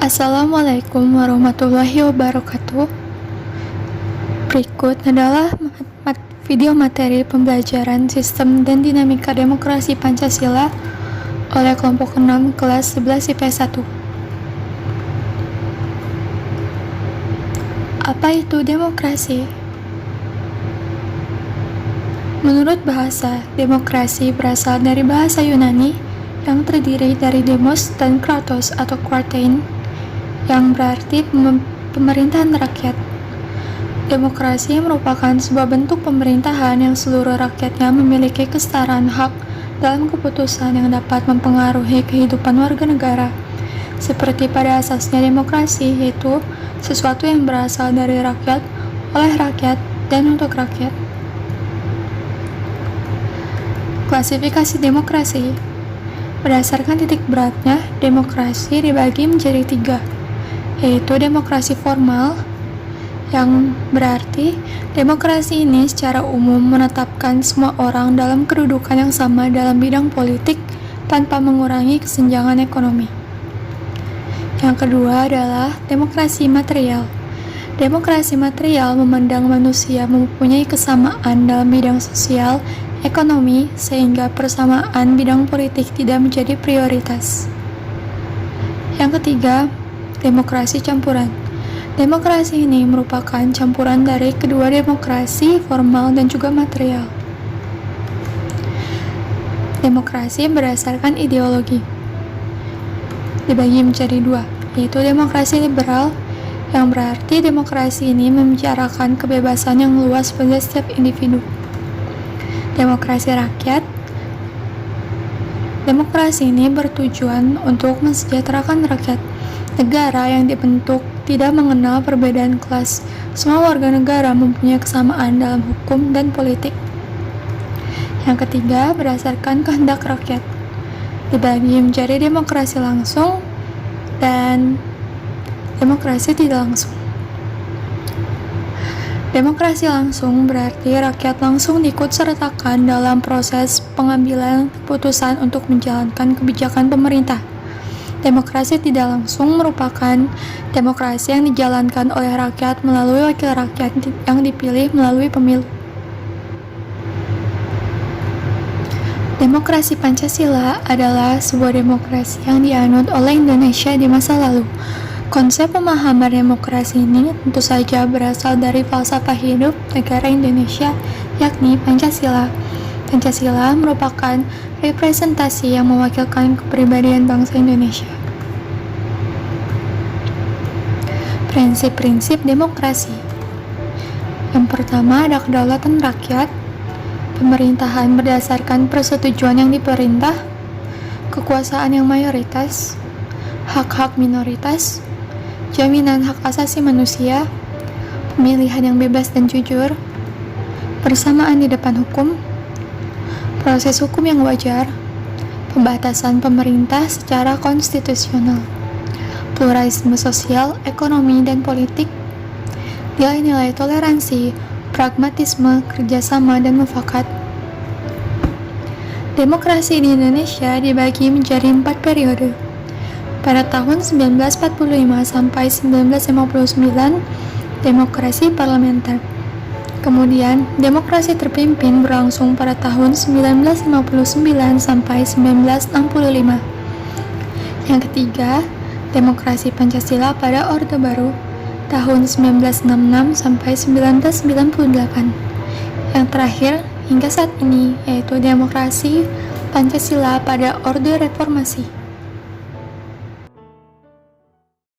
Assalamualaikum warahmatullahi wabarakatuh. Berikut adalah video materi pembelajaran Sistem dan Dinamika Demokrasi Pancasila oleh kelompok 6 kelas 11 IPS 1. Apa itu demokrasi? Menurut bahasa, demokrasi berasal dari bahasa Yunani yang terdiri dari demos dan kratos atau quartein, yang berarti pemerintahan rakyat. Demokrasi merupakan sebuah bentuk pemerintahan yang seluruh rakyatnya memiliki kesetaraan hak dalam keputusan yang dapat mempengaruhi kehidupan warga negara. Seperti pada asasnya demokrasi, yaitu sesuatu yang berasal dari rakyat, oleh rakyat, dan untuk rakyat. Klasifikasi demokrasi. Berdasarkan titik beratnya, demokrasi dibagi menjadi 3, yaitu demokrasi formal, yang berarti demokrasi ini secara umum menetapkan semua orang dalam kedudukan yang sama dalam bidang politik tanpa mengurangi kesenjangan ekonomi. Yang kedua adalah demokrasi material. Demokrasi material memandang manusia mempunyai kesamaan dalam bidang sosial, ekonomi, sehingga persamaan bidang politik tidak menjadi prioritas. Yang ketiga, demokrasi campuran. Demokrasi ini merupakan campuran dari kedua demokrasi formal dan juga material. Demokrasi berdasarkan ideologi dibagi menjadi 2, yaitu demokrasi liberal, yang berarti demokrasi ini membicarakan kebebasan yang luas pada setiap individu. Demokrasi rakyat. Demokrasi ini bertujuan untuk mensejahterakan rakyat. Negara yang dibentuk tidak mengenal perbedaan kelas. Semua warga negara mempunyai kesamaan dalam hukum dan politik. Yang ketiga, berdasarkan kehendak rakyat. Dibagi menjadi demokrasi langsung dan demokrasi tidak langsung. Demokrasi langsung berarti rakyat langsung diikutsertakan dalam proses pengambilan keputusan untuk menjalankan kebijakan pemerintah. Demokrasi tidak langsung merupakan demokrasi yang dijalankan oleh rakyat melalui wakil rakyat yang dipilih melalui pemilu. Demokrasi Pancasila adalah sebuah demokrasi yang dianut oleh Indonesia di masa lalu. Konsep pemahaman demokrasi ini tentu saja berasal dari falsafah hidup negara Indonesia, yakni Pancasila. Pancasila merupakan representasi yang mewakilkan kepribadian bangsa Indonesia. Prinsip-prinsip demokrasi. Yang pertama ada kedaulatan rakyat, pemerintahan berdasarkan persetujuan yang diperintah, kekuasaan yang mayoritas, hak-hak minoritas, jaminan hak asasi manusia, pemilihan yang bebas dan jujur, persamaan di depan hukum, proses hukum yang wajar, pembatasan pemerintah secara konstitusional, pluralisme sosial, ekonomi, dan politik, nilai-nilai toleransi, pragmatisme, kerjasama, dan mufakat. Demokrasi di Indonesia dibagi menjadi 4 periode. Pada tahun 1945 sampai 1959, demokrasi parlementer. Kemudian, demokrasi terpimpin berlangsung pada tahun 1959 sampai 1965. Yang ketiga, demokrasi Pancasila pada Orde Baru, tahun 1966 sampai 1998. Yang terakhir, hingga saat ini, yaitu demokrasi Pancasila pada Orde Reformasi.